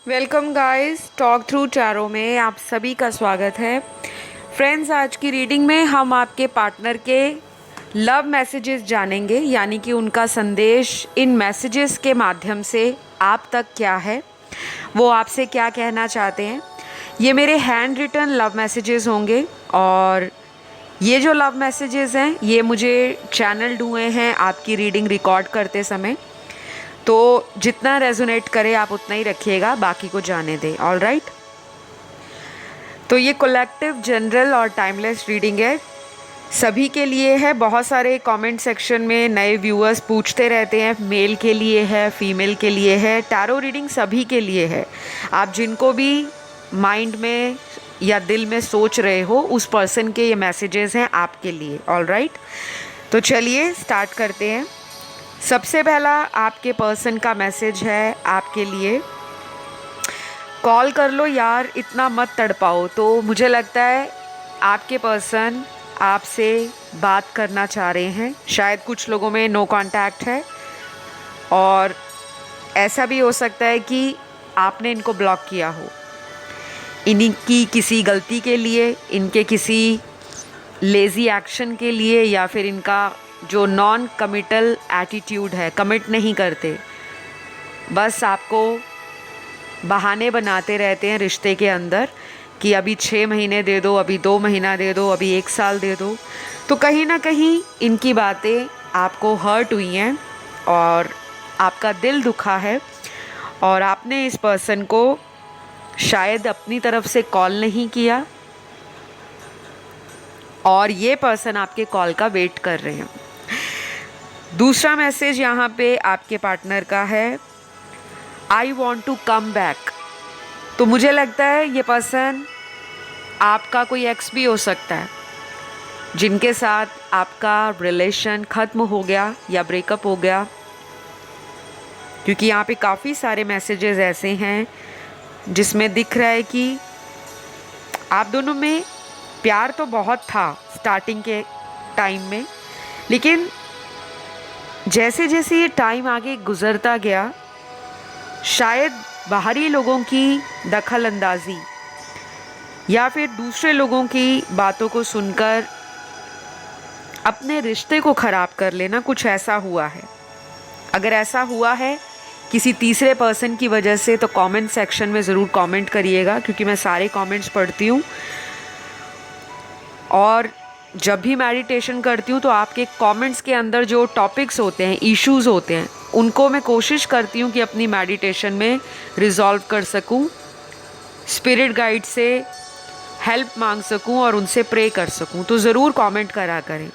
Welcome guys, talk through tarot में आप सभी का स्वागत है। फ्रेंड्स, आज की रीडिंग में हम आपके पार्टनर के लव मैसेजेस जानेंगे, यानी कि उनका संदेश इन मैसेजेस के माध्यम से आप तक क्या है, वो आपसे क्या कहना चाहते हैं। ये मेरे हैंड रिटन लव मैसेजेस होंगे और ये जो लव मैसेजेस हैं ये मुझे चैनल्ड हुए हैं आपकी रीडिंग रिकॉर्ड करते समय। तो जितना रेजोनेट करे आप उतना ही रखिएगा, बाकी को जाने दें। All right. तो ये कलेक्टिव, जनरल और टाइमलेस रीडिंग है, सभी के लिए है। बहुत सारे कमेंट सेक्शन में नए व्यूअर्स पूछते रहते हैं, मेल के लिए है, फीमेल के लिए है। टैरो रीडिंग सभी के लिए है। आप जिनको भी माइंड में या दिल में सोच रहे हो, उस पर्सन के ये मैसेजेस हैं आपके लिए। All right. तो चलिए स्टार्ट करते हैं। सबसे पहला आपके पर्सन का मैसेज है आपके लिए। कॉल कर लो यार, इतना मत तड़पाओ। तो मुझे लगता है आपके पर्सन आपसे बात करना चाह रहे हैं। शायद कुछ लोगों में नो कांटेक्ट है और ऐसा भी हो सकता है कि आपने इनको ब्लॉक किया हो, इन्हीं की किसी गलती के लिए, इनके किसी लेज़ी एक्शन के लिए, या फिर इनका जो नॉन कमिटल एटीट्यूड है, कमिट नहीं करते, बस आपको बहाने बनाते रहते हैं रिश्ते के अंदर कि अभी 6 महीने दे दो, अभी 2 महीना दे दो, अभी 1 साल दे दो। तो कहीं ना कहीं इनकी बातें आपको हर्ट हुई हैं और आपका दिल दुखा है और आपने इस पर्सन को शायद अपनी तरफ से कॉल नहीं किया और ये पर्सन आपके कॉल का वेट कर रहे हैं। दूसरा मैसेज यहाँ पे आपके पार्टनर का है, I want to come back. तो मुझे लगता है ये पर्सन आपका कोई एक्स भी हो सकता है, जिनके साथ आपका रिलेशन ख़त्म हो गया या ब्रेकअप हो गया, क्योंकि यहाँ पे काफ़ी सारे मैसेजेस ऐसे हैं जिसमें दिख रहा है कि आप दोनों में प्यार तो बहुत था स्टार्टिंग के टाइम में, लेकिन जैसे जैसे ये टाइम आगे गुजरता गया, शायद बाहरी लोगों की दखल अंदाज़ी या फिर दूसरे लोगों की बातों को सुनकर अपने रिश्ते को ख़राब कर लेना, कुछ ऐसा हुआ है। अगर ऐसा हुआ है किसी तीसरे पर्सन की वजह से, तो कमेंट सेक्शन में ज़रूर कमेंट करिएगा, क्योंकि मैं सारे कमेंट्स पढ़ती हूँ और जब भी मेडिटेशन करती हूँ तो आपके कमेंट्स के अंदर जो टॉपिक्स होते हैं, इश्यूज़ होते हैं, उनको मैं कोशिश करती हूँ कि अपनी मेडिटेशन में रिजॉल्व कर सकूँ, स्पिरिट गाइड से हेल्प मांग सकूँ और उनसे प्रे कर सकूँ। तो ज़रूर कमेंट करा करें।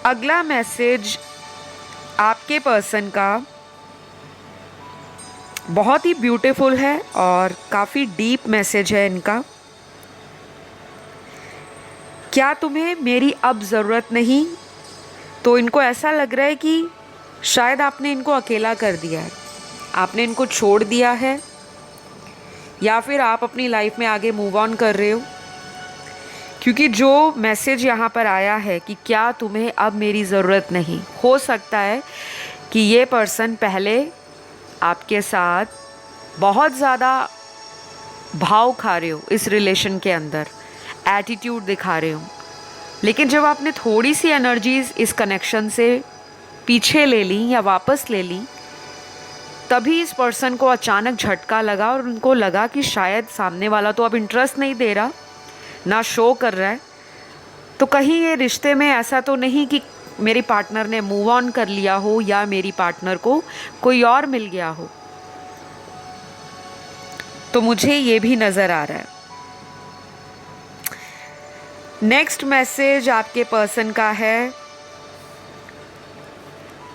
अगला मैसेज आपके पर्सन का बहुत ही ब्यूटीफुल है और काफ़ी डीप मैसेज है इनका। क्या तुम्हें मेरी अब ज़रूरत नहीं? तो इनको ऐसा लग रहा है कि शायद आपने इनको अकेला कर दिया है, आपने इनको छोड़ दिया है, या फिर आप अपनी लाइफ में आगे मूव ऑन कर रहे हो। क्योंकि जो मैसेज यहाँ पर आया है कि क्या तुम्हें अब मेरी ज़रूरत नहीं, हो सकता है कि ये पर्सन पहले आपके साथ बहुत ज़्यादा भाव खा रहे हो, इस रिलेशन के अंदर एटीट्यूड दिखा रहे हो, लेकिन जब आपने थोड़ी सी एनर्जीज इस कनेक्शन से पीछे ले ली या वापस ले ली, तभी इस पर्सन को अचानक झटका लगा और उनको लगा कि शायद सामने वाला तो अब इंटरेस्ट नहीं दे रहा, ना शो कर रहा है। तो कहीं ये रिश्ते में ऐसा तो नहीं कि मेरी पार्टनर ने मूव ऑन कर लिया हो या मेरी पार्टनर को कोई और मिल गया हो। तो मुझे ये भी नज़र आ रहा है। नेक्स्ट मैसेज आपके पर्सन का है,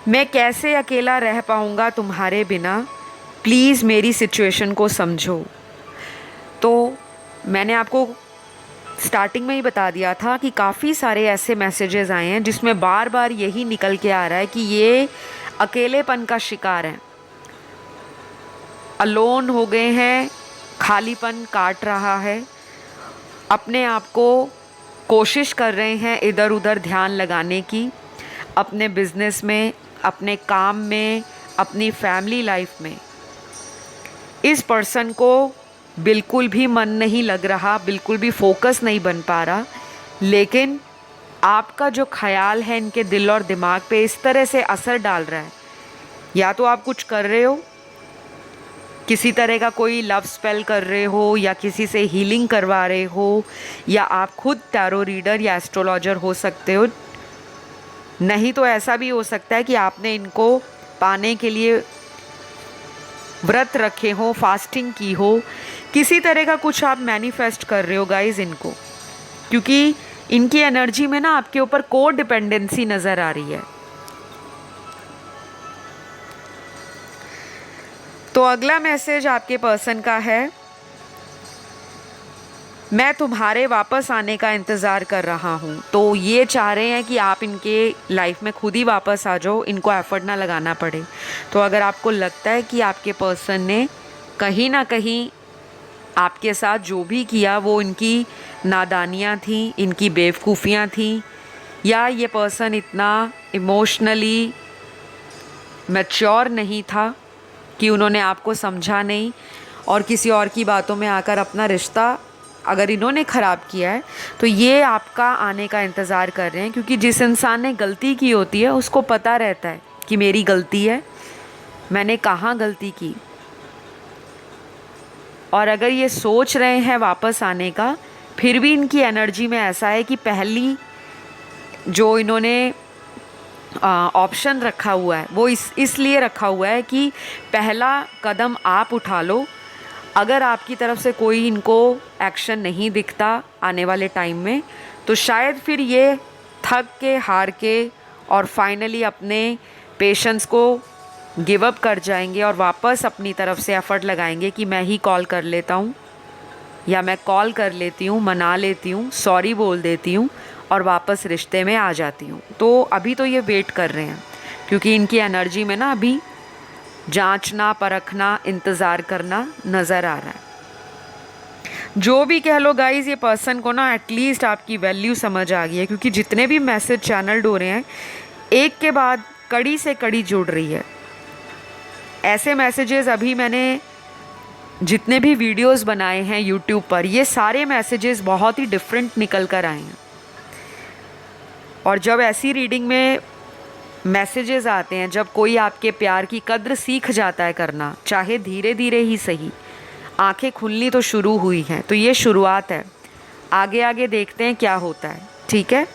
मैं कैसे अकेला रह पाऊँगा तुम्हारे बिना, प्लीज़ मेरी सिचुएशन को समझो। तो मैंने आपको स्टार्टिंग में ही बता दिया था कि काफ़ी सारे ऐसे मैसेजेस आए हैं जिसमें बार बार यही निकल के आ रहा है कि ये अकेलेपन का शिकार हैं, अलोन हो गए हैं, खालीपन काट रहा है, अपने आप को कोशिश कर रहे हैं इधर उधर ध्यान लगाने की, अपने बिजनेस में, अपने काम में, अपनी फैमिली लाइफ में। इस पर्सन को बिल्कुल भी मन नहीं लग रहा, बिल्कुल भी फोकस नहीं बन पा रहा, लेकिन आपका जो ख्याल है इनके दिल और दिमाग पे इस तरह से असर डाल रहा है। या तो आप कुछ कर रहे हो, किसी तरह का कोई लव स्पेल कर रहे हो, या किसी से हीलिंग करवा रहे हो, या आप खुद टैरो रीडर या एस्ट्रोलॉजर हो सकते हो। नहीं तो ऐसा भी हो सकता है कि आपने इनको पाने के लिए व्रत रखे हो, फास्टिंग की हो, किसी तरह का कुछ आप मैनिफेस्ट कर रहे हो गाइस इनको, क्योंकि इनकी एनर्जी में ना आपके ऊपर को डिपेंडेंसी नज़र आ रही है। तो अगला मैसेज आपके पर्सन का है, मैं तुम्हारे वापस आने का इंतज़ार कर रहा हूँ। तो ये चाह रहे हैं कि आप इनके लाइफ में खुद ही वापस आ जाओ, इनको एफर्ट ना लगाना पड़े। तो अगर आपको लगता है कि आपके पर्सन ने कहीं ना कहीं आपके साथ जो भी किया वो इनकी नादानियाँ थी, इनकी बेवकूफ़ियाँ थी, या ये पर्सन इतना इमोशनली मैच्योर नहीं था कि उन्होंने आपको समझा नहीं, और किसी और की बातों में आकर अपना रिश्ता अगर इन्होंने ख़राब किया है, तो ये आपका आने का इंतज़ार कर रहे हैं। क्योंकि जिस इंसान ने गलती की होती है उसको पता रहता है कि मेरी गलती है, मैंने कहाँ गलती की। और अगर ये सोच रहे हैं वापस आने का, फिर भी इनकी एनर्जी में ऐसा है कि पहली जो इन्होंने ऑप्शन रखा हुआ है वो इसलिए रखा हुआ है कि पहला कदम आप उठा लो। अगर आपकी तरफ से कोई इनको एक्शन नहीं दिखता आने वाले टाइम में, तो शायद फिर ये थक के, हार के और फाइनली अपने पेशेंस को गिव अप कर जाएंगे और वापस अपनी तरफ से एफ़र्ट लगाएंगे कि मैं ही कॉल कर लेता हूँ, या मैं कॉल कर लेती हूँ, मना लेती हूँ, सॉरी बोल देती हूँ और वापस रिश्ते में आ जाती हूँ। तो अभी तो ये वेट कर रहे हैं, क्योंकि इनकी एनर्जी में ना अभी जांचना, परखना, इंतज़ार करना नज़र आ रहा है। जो भी कह लो गाइस, ये पर्सन को ना एटलीस्ट आपकी वैल्यू समझ आ गई है, क्योंकि जितने भी मैसेज चैनल्ड हो रहे हैं एक के बाद कड़ी से कड़ी जुड़ रही है। ऐसे मैसेजेस अभी मैंने जितने भी वीडियोस बनाए हैं यूट्यूब पर, ये सारे मैसेजेस बहुत ही डिफरेंट निकल कर आए हैं। और जब ऐसी रीडिंग में मैसेजेस आते हैं, जब कोई आपके प्यार की कद्र सीख जाता है करना, चाहे धीरे धीरे ही सही, आंखें खुलनी तो शुरू हुई हैं, तो ये शुरुआत है। आगे आगे देखते हैं क्या होता है, ठीक है।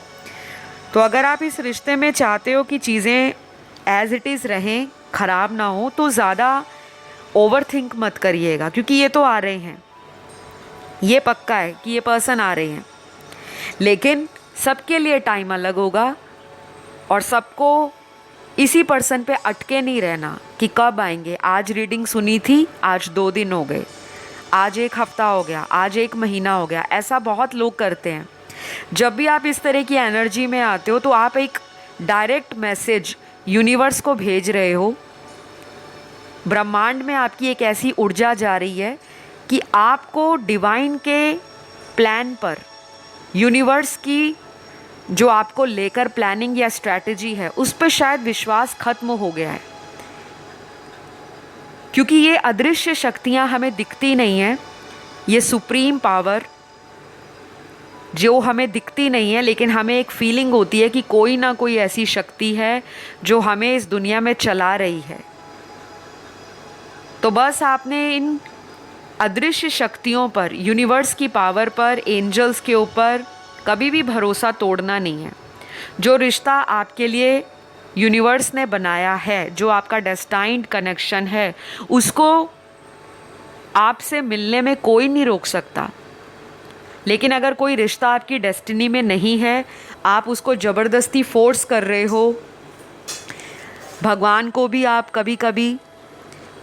तो अगर आप इस रिश्ते में चाहते हो कि चीज़ें एज़ इट इज़ रहें, ख़राब ना हो, तो ज़्यादा ओवर थिंक मत करिएगा, क्योंकि ये तो आ रहे हैं, ये पक्का है कि ये पर्सन आ रहे हैं। लेकिन सबके लिए टाइम अलग होगा, और सबको इसी पर्सन पे अटके नहीं रहना कि कब आएंगे। आज रीडिंग सुनी थी, आज 2 दिन हो गए, आज 1 हफ्ता हो गया, आज 1 महीना हो गया, ऐसा बहुत लोग करते हैं। जब भी आप इस तरह की एनर्जी में आते हो, तो आप एक डायरेक्ट मैसेज यूनिवर्स को भेज रहे हो। ब्रह्मांड में आपकी एक ऐसी ऊर्जा जा रही है कि आपको डिवाइन के प्लान पर, यूनिवर्स की जो आपको लेकर प्लानिंग या स्ट्रैटेजी है, उस पर शायद विश्वास खत्म हो गया है। क्योंकि ये अदृश्य शक्तियाँ हमें दिखती नहीं हैं, ये सुप्रीम पावर जो हमें दिखती नहीं है, लेकिन हमें एक फीलिंग होती है कि कोई ना कोई ऐसी शक्ति है जो हमें इस दुनिया में चला रही है। तो बस आपने इन अदृश्य शक्तियों पर, यूनिवर्स की पावर पर, एंजल्स के ऊपर कभी भी भरोसा तोड़ना नहीं है। जो रिश्ता आपके लिए यूनिवर्स ने बनाया है, जो आपका डेस्टाइन्ड कनेक्शन है, उसको आपसे मिलने में कोई नहीं रोक सकता। लेकिन अगर कोई रिश्ता आपकी डेस्टिनी में नहीं है, आप उसको ज़बरदस्ती फोर्स कर रहे हो। भगवान को भी आप कभी कभी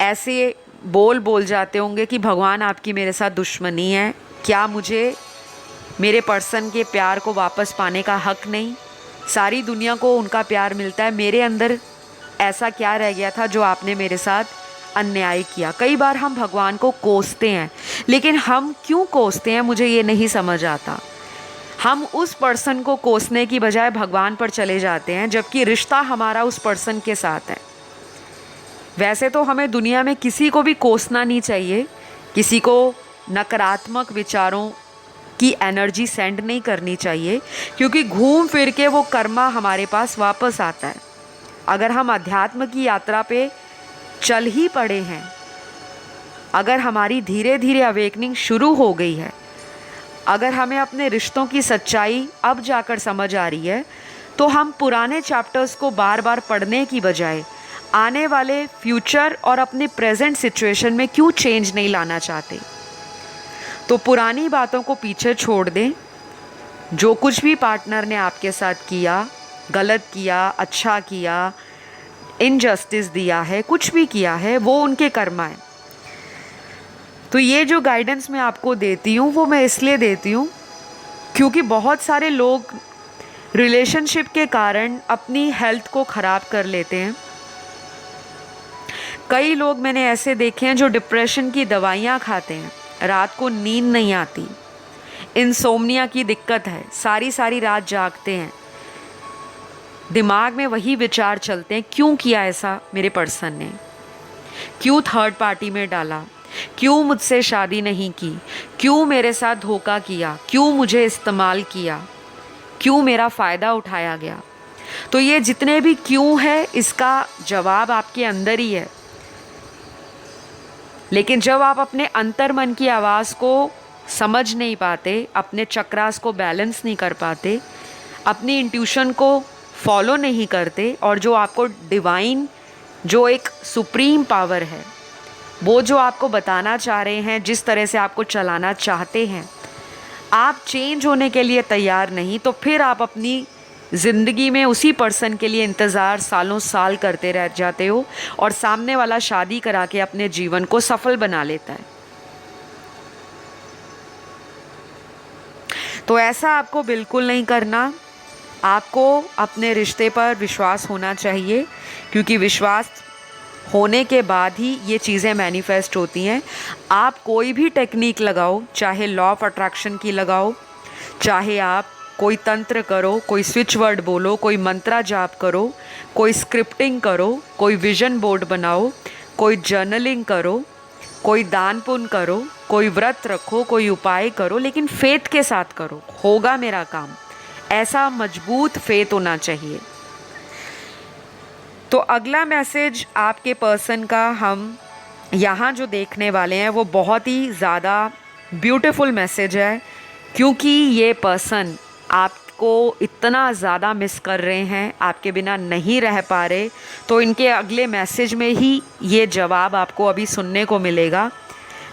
ऐसे बोल जाते होंगे कि भगवान आपकी मेरे साथ दुश्मनी है, क्या मुझे मेरे पर्सन के प्यार को वापस पाने का हक नहीं? सारी दुनिया को उनका प्यार मिलता है, मेरे अंदर ऐसा क्या रह गया था जो आपने मेरे साथ अन्याय किया? कई बार हम भगवान को कोसते हैं, लेकिन हम क्यों कोसते हैं मुझे ये नहीं समझ आता। हम उस पर्सन को कोसने की बजाय भगवान पर चले जाते हैं, जबकि रिश्ता हमारा उस पर्सन के साथ है। वैसे तो हमें दुनिया में किसी को भी कोसना नहीं चाहिए, किसी को नकारात्मक विचारों की एनर्जी सेंड नहीं करनी चाहिए, क्योंकि घूम फिर के वो कर्मा हमारे पास वापस आता है। अगर हम अध्यात्म की यात्रा पे चल ही पड़े हैं, अगर हमारी धीरे धीरे अवेकनिंग शुरू हो गई है, अगर हमें अपने रिश्तों की सच्चाई अब जाकर समझ आ रही है, तो हम पुराने चैप्टर्स को बार बार पढ़ने की बजाय आने वाले फ्यूचर और अपने प्रेजेंट सिचुएशन में क्यों चेंज नहीं लाना चाहते। तो पुरानी बातों को पीछे छोड़ दें। जो कुछ भी पार्टनर ने आपके साथ किया, गलत किया, अच्छा किया, इनजस्टिस दिया है, कुछ भी किया है, वो उनके कर्मा है। तो ये जो गाइडेंस मैं आपको देती हूँ वो मैं इसलिए देती हूँ क्योंकि बहुत सारे लोग रिलेशनशिप के कारण अपनी हेल्थ को ख़राब कर लेते हैं। कई लोग मैंने ऐसे देखे हैं जो डिप्रेशन की दवाइयाँ खाते हैं, रात को नींद नहीं आती, इंसोम्निया की दिक्कत है, सारी सारी रात जागते हैं, दिमाग में वही विचार चलते हैं, क्यों किया ऐसा मेरे पर्सन ने, क्यों थर्ड पार्टी में डाला, क्यों मुझसे शादी नहीं की, क्यों मेरे साथ धोखा किया, क्यों मुझे इस्तेमाल किया, क्यों मेरा फ़ायदा उठाया गया। तो ये जितने भी क्यों है, इसका जवाब आपके अंदर ही है। लेकिन जब आप अपने अंतर मन की आवाज़ को समझ नहीं पाते, अपने चक्रास को बैलेंस नहीं कर पाते, अपनी इंट्यूशन को फॉलो नहीं करते, और जो आपको डिवाइन, जो एक सुप्रीम पावर है, वो जो आपको बताना चाह रहे हैं, जिस तरह से आपको चलाना चाहते हैं, आप चेंज होने के लिए तैयार नहीं, तो फिर आप अपनी ज़िंदगी में उसी पर्सन के लिए इंतज़ार सालों साल करते रह जाते हो, और सामने वाला शादी करा के अपने जीवन को सफल बना लेता है। तो ऐसा आपको बिल्कुल नहीं करना। आपको अपने रिश्ते पर विश्वास होना चाहिए, क्योंकि विश्वास होने के बाद ही ये चीज़ें मैनिफेस्ट होती हैं। आप कोई भी टेक्निक लगाओ, चाहे लॉ ऑफ अट्रैक्शन की लगाओ, चाहे आप कोई तंत्र करो, कोई स्विच वर्ड बोलो, कोई मंत्रा जाप करो, कोई स्क्रिप्टिंग करो, कोई विजन बोर्ड बनाओ, कोई जर्नलिंग करो, कोई दान पुण्य करो, कोई व्रत रखो, कोई उपाय करो, लेकिन फेथ के साथ करो, होगा मेरा काम। ऐसा मजबूत फेथ होना चाहिए। तो अगला मैसेज आपके पर्सन का हम यहाँ जो देखने वाले हैं वो बहुत ही ज़्यादा ब्यूटीफुल मैसेज है, क्योंकि ये पर्सन आपको इतना ज़्यादा मिस कर रहे हैं, आपके बिना नहीं रह पा रहे। तो इनके अगले मैसेज में ही ये जवाब आपको अभी सुनने को मिलेगा।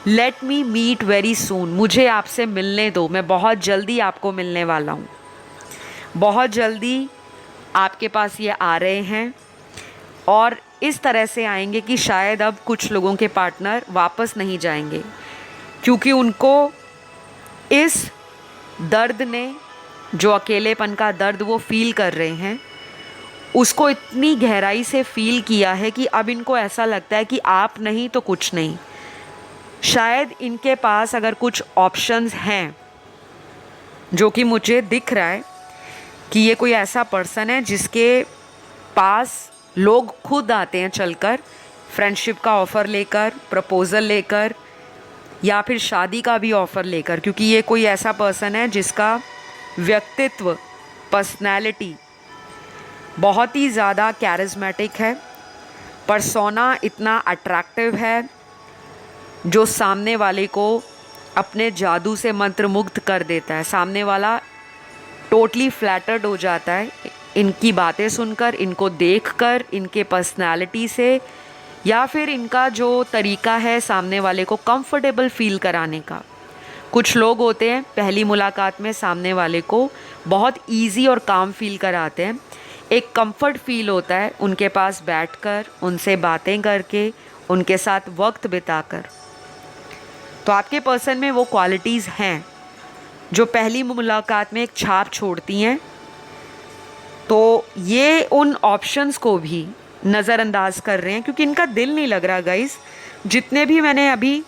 Let me meet very soon, मुझे आपसे मिलने दो, मैं बहुत जल्दी आपको मिलने वाला हूँ। बहुत जल्दी आपके पास ये आ रहे हैं, और इस तरह से आएंगे कि शायद अब कुछ लोगों के पार्टनर वापस नहीं जाएंगे, क्योंकि उनको इस दर्द ने, जो अकेलेपन का दर्द वो फील कर रहे हैं, उसको इतनी गहराई से फील किया है कि अब इनको ऐसा लगता है कि आप नहीं तो कुछ नहीं। शायद इनके पास अगर कुछ ऑप्शंस हैं, जो कि मुझे दिख रहा है कि ये कोई ऐसा पर्सन है जिसके पास लोग खुद आते हैं चलकर, फ्रेंडशिप का ऑफ़र लेकर, प्रपोज़ल लेकर, या फिर शादी का भी ऑफ़र लेकर, क्योंकि ये कोई ऐसा पर्सन है जिसका व्यक्तित्व, पर्सनैलिटी बहुत ही ज़्यादा कैरिज्मेटिक है, पर्सोना इतना अट्रैक्टिव है जो सामने वाले को अपने जादू से मंत्रमुग्ध कर देता है। सामने वाला टोटली फ्लैटर्ड हो जाता है इनकी बातें सुनकर, इनको देखकर, इनके पर्सनालिटी से, या फिर इनका जो तरीका है सामने वाले को कंफर्टेबल फील कराने का। कुछ लोग होते हैं पहली मुलाकात में सामने वाले को बहुत इजी और काम फील कराते हैं, एक कंफर्ट फील होता है उनके पास बैठकर, उनसे बातें करके, उनके साथ वक्त बिताकर। तो आपके पर्सन में वो क्वालिटीज़ हैं जो पहली मुलाकात में एक छाप छोड़ती हैं। तो ये उन ऑप्शंस को भी नज़रअंदाज कर रहे हैं, क्योंकि इनका दिल नहीं लग रहा गाइस। जितने भी मैंने अभी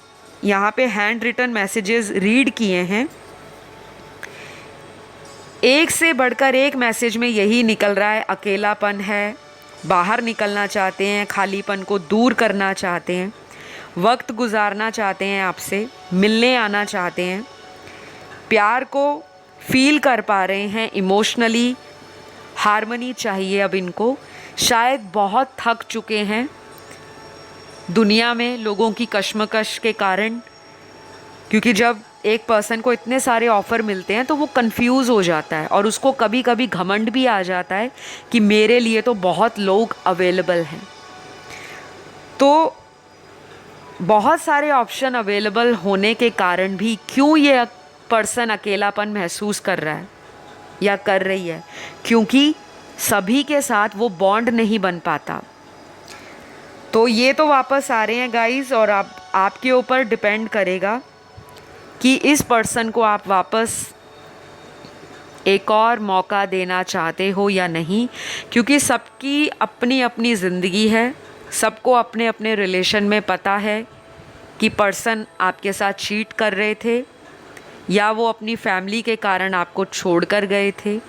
यहाँ पे हैंड रिटन मैसेजेस रीड किए हैं, एक से बढ़कर एक मैसेज में यही निकल रहा है, अकेलापन है, बाहर निकलना चाहते हैं, खालीपन को दूर करना चाहते हैं, वक्त गुजारना चाहते हैं, आपसे मिलने आना चाहते हैं, प्यार को फील कर पा रहे हैं, इमोशनली हार्मनी चाहिए अब इनको। शायद बहुत थक चुके हैं दुनिया में लोगों की कश्मकश के कारण, क्योंकि जब एक पर्सन को इतने सारे ऑफ़र मिलते हैं तो वो कंफ्यूज हो जाता है और उसको कभी कभी घमंड भी आ जाता है कि मेरे लिए तो बहुत लोग अवेलेबल हैं। तो बहुत सारे ऑप्शन अवेलेबल होने के कारण भी क्यों ये पर्सन अकेलापन महसूस कर रहा है या कर रही है? क्योंकि सभी के साथ वो बॉन्ड नहीं बन पाता। तो ये तो वापस आ रहे हैं गाइस, और आपके ऊपर डिपेंड करेगा कि इस पर्सन को आप वापस एक और मौका देना चाहते हो या नहीं, क्योंकि सबकी अपनी अपनी ज़िंदगी है, सबको अपने अपने रिलेशन में पता है कि पर्सन आपके साथ चीट कर रहे थे या वो अपनी फैमिली के कारण आपको छोड़कर गए थे,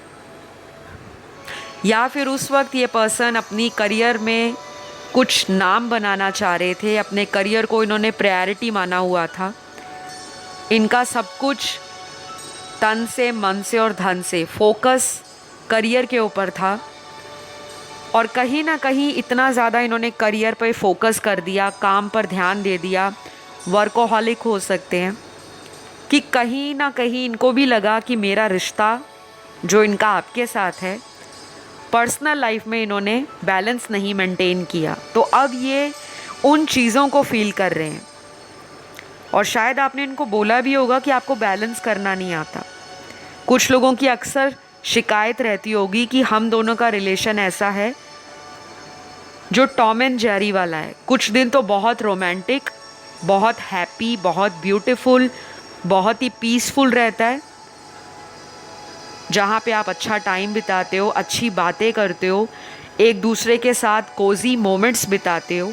या फिर उस वक्त ये पर्सन अपनी करियर में कुछ नाम बनाना चाह रहे थे, अपने करियर को इन्होंने प्रायोरिटी माना हुआ था। इनका सब कुछ तन से, मन से और धन से फोकस करियर के ऊपर था, और कहीं ना कहीं इतना ज़्यादा इन्होंने करियर पर फोकस कर दिया, काम पर ध्यान दे दिया, वर्कोहॉलिक हो सकते हैं, कि कहीं ना कहीं इनको भी लगा कि मेरा रिश्ता जो इनका आपके साथ है, पर्सनल लाइफ में इन्होंने बैलेंस नहीं मेंटेन किया। तो अब ये उन चीज़ों को फील कर रहे हैं, और शायद आपने इनको बोला भी होगा कि आपको बैलेंस करना नहीं आता। कुछ लोगों की अक्सर शिकायत रहती होगी कि हम दोनों का रिलेशन ऐसा है जो टॉम एंड जेरी वाला है। कुछ दिन तो बहुत रोमांटिक, बहुत हैप्पी, बहुत ब्यूटीफुल, बहुत ही पीसफुल रहता है, जहाँ पे आप अच्छा टाइम बिताते हो, अच्छी बातें करते हो, एक दूसरे के साथ कोजी मोमेंट्स बिताते हो,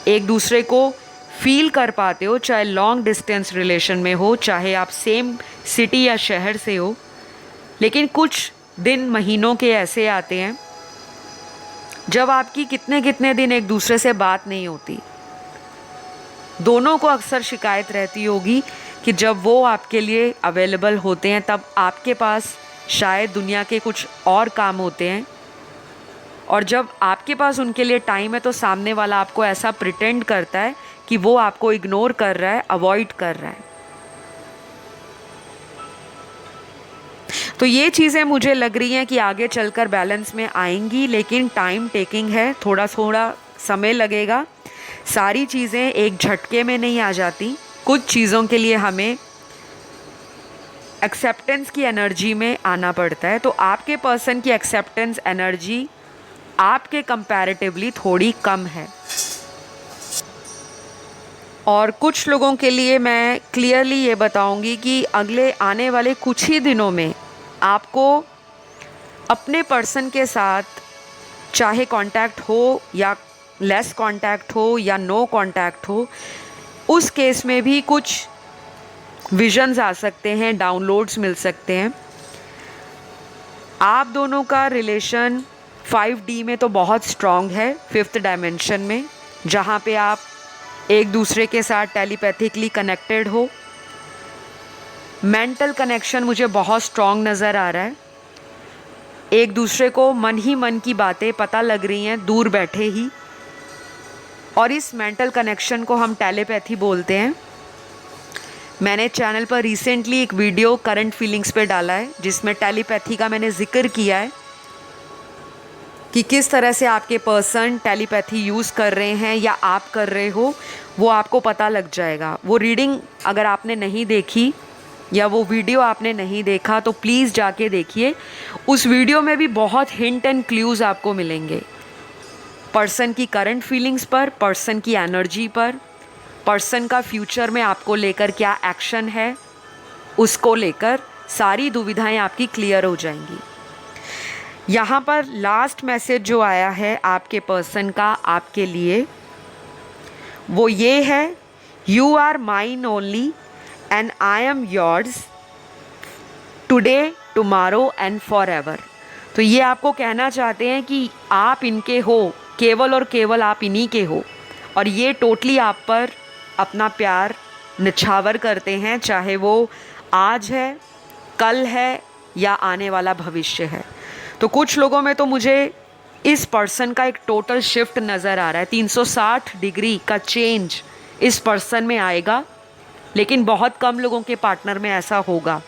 एक दूसरे को फील कर पाते हो, चाहे लॉन्ग डिस्टेंस रिलेशन में हो, चाहे आप सेम सिटी या शहर से हो। लेकिन कुछ दिन, महीनों के ऐसे आते हैं जब आपकी कितने कितने दिन एक दूसरे से बात नहीं होती। दोनों को अक्सर शिकायत रहती होगी कि जब वो आपके लिए अवेलेबल होते हैं तब आपके पास शायद दुनिया के कुछ और काम होते हैं, और जब आपके पास उनके लिए टाइम है तो सामने वाला आपको ऐसा प्रिटेंड करता है कि वो आपको इग्नोर कर रहा है, अवॉइड कर रहा है। तो ये चीज़ें मुझे लग रही हैं कि आगे चलकर बैलेंस में आएंगी, लेकिन टाइम टेकिंग है, थोड़ा थोड़ा समय लगेगा। सारी चीज़ें एक झटके में नहीं आ जाती, कुछ चीज़ों के लिए हमें एक्सेप्टेंस की एनर्जी में आना पड़ता है। तो आपके पर्सन की एक्सेप्टेंस एनर्जी आपके कंपैरेटिवली थोड़ी कम है, और कुछ लोगों के लिए मैं क्लियरली ये बताऊंगी कि अगले आने वाले कुछ ही दिनों में आपको अपने पर्सन के साथ चाहे कांटेक्ट हो या लेस कांटेक्ट हो या नो कांटेक्ट हो, उस केस में भी कुछ विजन्स आ सकते हैं, डाउनलोड्स मिल सकते हैं। आप दोनों का रिलेशन 5D में तो बहुत स्ट्रॉन्ग है, 5th डायमेंशन में, जहाँ पे आप एक दूसरे के साथ टेलीपैथिकली कनेक्टेड हो। मेंटल कनेक्शन मुझे बहुत स्ट्रॉन्ग नज़र आ रहा है, एक दूसरे को मन ही मन की बातें पता लग रही हैं दूर बैठे ही, और इस मेंटल कनेक्शन को हम टेलीपैथी बोलते हैं। मैंने चैनल पर रिसेंटली एक वीडियो करंट फीलिंग्स पे डाला है जिसमें टेलीपैथी का मैंने जिक्र किया है कि किस तरह से आपके पर्सन टेलीपैथी यूज़ कर रहे हैं या आप कर रहे हो, वो आपको पता लग जाएगा। वो रीडिंग अगर आपने नहीं देखी या वो वीडियो आपने नहीं देखा तो प्लीज़ जाके देखिए। उस वीडियो में भी बहुत हिंट एंड क्लूज़ आपको मिलेंगे पर्सन की करंट फीलिंग्स पर, पर्सन की एनर्जी पर, पर्सन का फ्यूचर में आपको लेकर क्या एक्शन है, उसको लेकर सारी दुविधाएं आपकी क्लियर हो जाएंगी। यहाँ पर लास्ट मैसेज जो आया है आपके पर्सन का आपके लिए, वो ये है, you are mine only and I am yours today, tomorrow and forever। तो ये आपको कहना चाहते हैं कि आप इनके हो, केवल और केवल आप इन्हीं के हो, और ये टोटली आप पर अपना प्यार निछावर करते हैं, चाहे वो आज है, कल है या आने वाला भविष्य है। तो कुछ लोगों में तो मुझे इस पर्सन का एक टोटल शिफ्ट नज़र आ रहा है, 360 डिग्री का चेंज इस पर्सन में आएगा। लेकिन बहुत कम लोगों के पार्टनर में ऐसा होगा,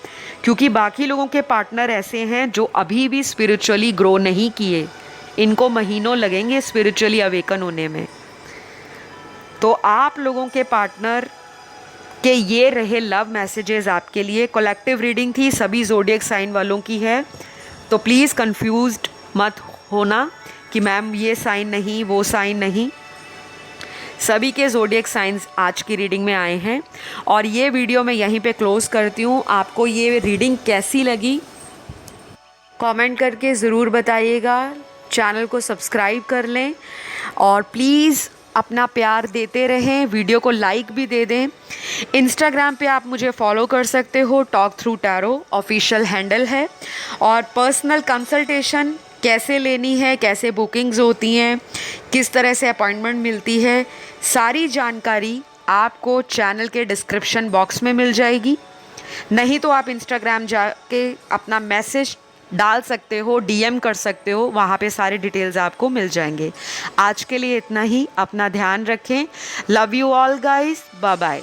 क्योंकि बाकी लोगों के पार्टनर ऐसे हैं जो अभी भी स्पिरिचुअली ग्रो नहीं किए, इनको महीनों लगेंगे स्पिरिचुअली अवेकन होने में। तो आप लोगों के पार्टनर के ये रहे लव मैसेजेस आपके लिए। कलेक्टिव रीडिंग थी, सभी ज़ोडिएक साइन वालों की है, तो प्लीज़ कंफ्यूज्ड मत होना कि मैम ये साइन नहीं, वो साइन नहीं। सभी के ज़ोडिएक साइंस आज की रीडिंग में आए हैं। और ये वीडियो मैं यहीं पे क्लोज़ करती हूँ। आपको ये रीडिंग कैसी लगी कमेंट करके ज़रूर बताइएगा। चैनल को सब्सक्राइब कर लें और प्लीज़ अपना प्यार देते रहें, वीडियो को लाइक भी दे दें। इंस्टाग्राम पे आप मुझे फॉलो कर सकते हो, talk through tarot official handle है। और पर्सनल कंसल्टेशन कैसे लेनी है, कैसे बुकिंग्स होती हैं, किस तरह से अपॉइंटमेंट मिलती है, सारी जानकारी आपको चैनल के डिस्क्रिप्शन बॉक्स में मिल जाएगी। नहीं तो आप इंस्टाग्राम जाके अपना मैसेज डाल सकते हो, डीएम कर सकते हो, वहाँ पे सारे डिटेल्स आपको मिल जाएंगे। आज के लिए इतना ही, अपना ध्यान रखें। Love you all guys, bye bye.